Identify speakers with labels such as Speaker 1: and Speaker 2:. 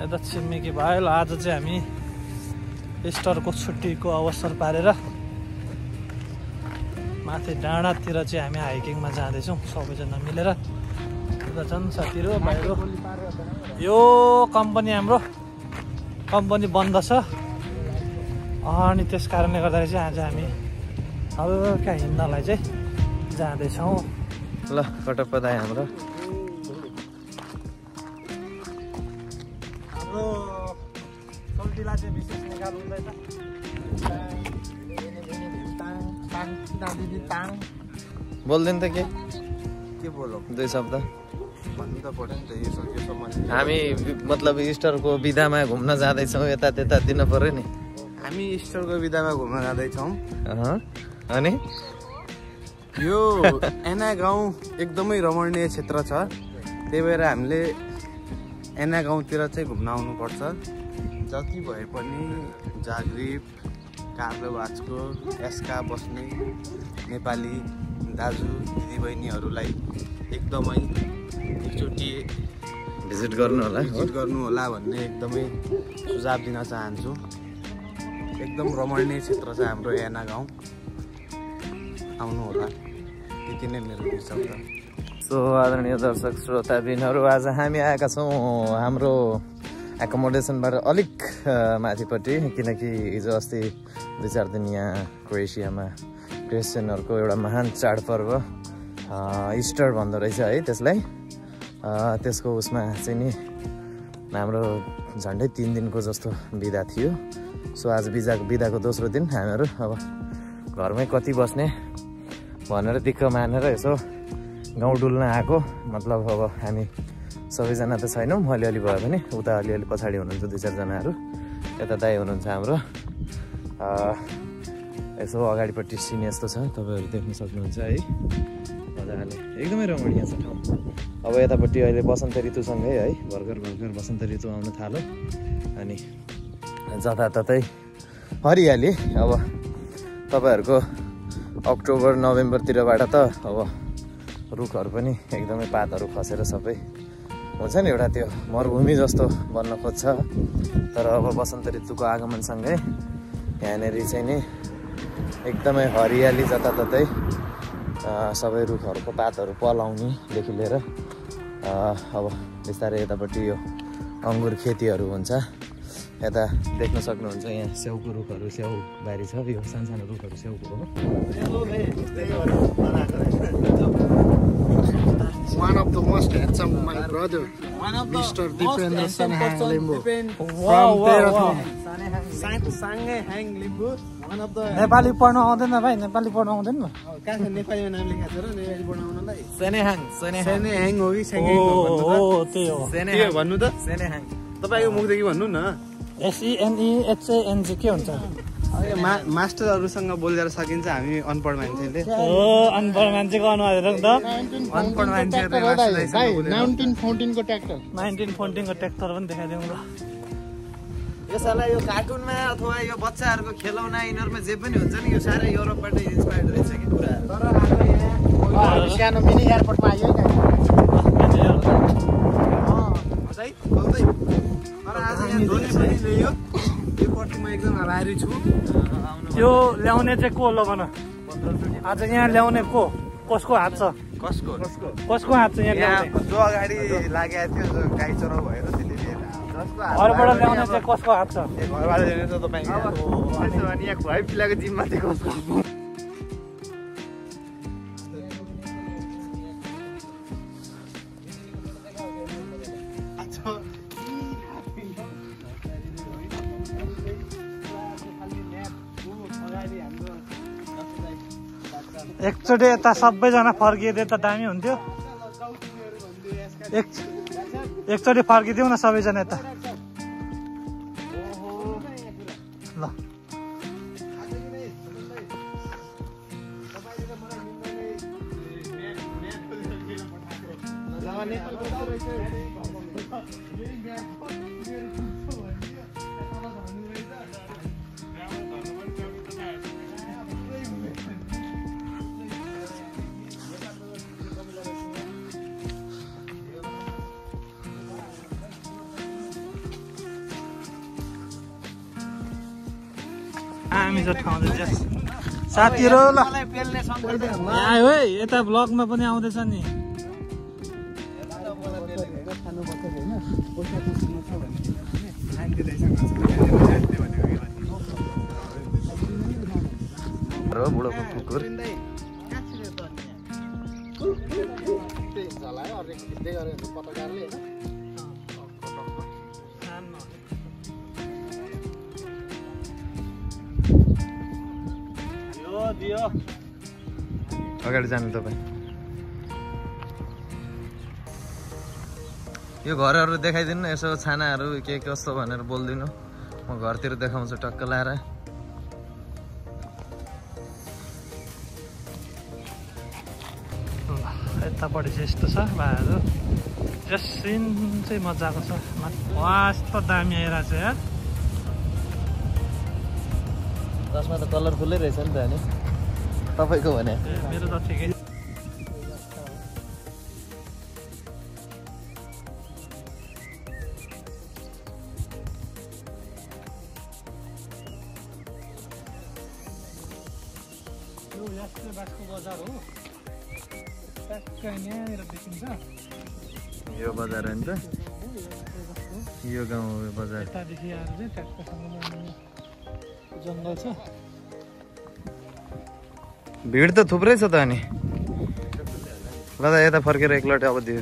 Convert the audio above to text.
Speaker 1: यता छिमेकी भाइ आज चाहिँ हामी इस्टरको छुट्टीको अवसर पारेर माथि डाँडातिर चाहिँ हामी हाइकिङमा जाँदैछौँ सबैजना मिलेर। यता छन् साथीहरू भाइहरू। यो कम्पनी हाम्रो कम्पनी बन्द छ अनि त्यस कारणले गर्दाखेरि चाहिँ आज हामी हल्का हिँड्नलाई चाहिँ जाँदैछौँ। ल कटप्प दाइ हाम्रो सोल्टीलाई चाहिँ विशेष निकाल हुँदैन। बोल्दैन त के बोलौँ 2 शब्द भन्नु त पर्यो नि त। हामी मतलब इस्टरको बिदामा घुम्न जाँदैछौँ, यता त्यता दिन पर्यो नि।
Speaker 2: हामी इस्टरको बिदामा घुम्न जाँदैछौँ
Speaker 1: अनि
Speaker 2: यो एना गाउँ एकदमै रमणीय क्षेत्र छ, त्यही भएर हामीले एना गाउँतिर चाहिँ घुम्न आउनुपर्छ। जति भए पनि जागरिप कार्लवाचको एस्का बस्ने नेपाली दाजु दिदीबहिनीहरूलाई एकदमै एकचोटि
Speaker 1: भिजिट गर्नु
Speaker 2: होला भन्ने एकदमै सुझाव दिन चाहन्छु। एकदम रमणीय क्षेत्र छ हाम्रो एना गाउँ, आउनु होला। त्यति नै मेरो शब्द।
Speaker 1: सो आदरणीय दर्शक श्रोताबिनहरू, आज हामी आएका छौँ हाम्रो एकोमोडेसनबाट अलिक माथिपट्टि, किनकि हिजो अस्ति 2-4 दिन यहाँ क्रोएसियामा क्रिस्चियनहरूको एउटा महान चाडपर्व इस्टर भन्दो रहेछ है त्यसलाई। त्यसको उसमा चाहिँ नि हाम्रो झन्डै 3 दिनको जस्तो बिदा थियो। सो आज बिदाको दोस्रो दिन हामीहरू अब घरमै कति बस्ने भनेर दिक्क मानेर यसो गाउँ डुल्न आएको। मतलब अब हामी सबैजना त छैनौँ, अलिअलि भयो भने उता अलिअलि पछाडि हुनुहुन्छ 2-4 जनाहरू, यता दाइ हुनुहुन्छ हाम्रो। यसो अगाडिपट्टि सिन यस्तो छ, तपाईँहरू देख्न सक्नुहुन्छ है मजाले, एकदमै रमणीय छ ठाउँ। अब यतापट्टि अहिले बसन्त ऋतुसँगै है भर्खर बसन्त ऋतु आउन थाल्यो अनि जताततै हरियाली। अब तपाईँहरूको अक्टोबर नोभेम्बरतिरबाट त अब रुखहरू पनि एकदमै पातहरू खसेर सबै हुन्छ नि, एउटा त्यो मरुभूमि जस्तो बन्न खोज्छ। तर अब बसन्त ऋतुको आगमनसँगै यहाँनिर चाहिँ नि एकदमै हरियाली, जताततै सबै रुखहरूको पातहरू पलाउनेदेखि लिएर अब बिस्तारै यतापट्टि यो अङ्गुर खेतीहरू हुन्छ। यता देख्न सक्नुहुन्छ यहाँ स्याउको रुखहरू, स्याउ बारी छ, यो सानो रुखहरू स्याउको हो।
Speaker 2: One of the most handsome, my brother, Mr. Dipendra Sanehang Limbu.
Speaker 1: Nepali पढ्नु आउँदैन भाइ? नेपाली पढ्नु आउँदैन?
Speaker 2: नेपालीमा नाम लेखेको छ र नेपाली पढ्नु आउनलाई
Speaker 1: सेनेहाङ
Speaker 2: हो कि सेनेहाङ
Speaker 1: त्यही हो
Speaker 2: भन्नु त।
Speaker 1: सेनेहाङ
Speaker 2: तपाईँको मुखदेखि भन्नु न।
Speaker 1: SENEHANG के हुन्छ?
Speaker 2: मास्टरहरूसँग बोलेर सकिन्छ, हामी अनपढ मान्छेले।
Speaker 1: अनपढ मान्छेको अनुहार हेर त।
Speaker 2: अनपढ मान्छेहरूले
Speaker 1: 1914 को ट्र्याक्टर पनि देखाइदिउँ ल।
Speaker 2: यसलाई यो कार्टुनमा अथवा यो बच्चाहरूको खेलौना यिनीहरूमा जे पनि हुन्छ नि, यो साह्रै युरोपबाट इन्सपायर्ड रहेछ कि कुरा। तर आज सानो मिनी एयरपोर्टमा आयो नि।
Speaker 1: यो ल्याउने चाहिँ को ल भन? आज यहाँ ल्याउने को? कसको हात छ? कसको हात छ यहाँ?
Speaker 2: जो अगाडि लागेको थियो, जो गाई चराउ भएर त्यसले
Speaker 1: घरबाट ल्याउने चाहिँ कसको हात छ?
Speaker 2: घरबाट ल्याउने त तपाईँ यहाँ खुवाइ पिलाएको जिम्मा चाहिँ कसको?
Speaker 1: एकचोटि यता सबैजना फर्किए त दामी हुन्थ्यो। एकचोटि फर्किदिउँ न सबैजना यता ल।
Speaker 3: हामी चाहिँ ठाउँ साथीहरू ल आयो है यता ब्लगमा पनि आउँदैछ नि
Speaker 1: बुढोको कुकुर अगाडि जानु तपाईँ यो घरहरू देखाइदिनु न यसो छानाहरू के कस्तो भनेर बोलिदिनु म घरतिर देखाउँछु टक्क लाएर
Speaker 3: यतापट्टि चाहिँ यस्तो छ भाइहरू जस सिन चाहिँ मजाको छ वहाँ यस्तो दामी आइरहेको छ यार
Speaker 1: जसमा त कलरफुलै रहेछ नि त अनि तपाईँको भने
Speaker 3: मेरो त ठिकै बासको बजार हो यहाँनिर देखिन्छ
Speaker 1: यो बजार हो नि त यो गाउँ हो यो बजार
Speaker 3: यतादेखि आएर चाहिँ ट्याक्कसँग जङ्गल छ
Speaker 1: भिड त थुप्रै छ त अनि ल त यता फर्केर एकलट अब दियो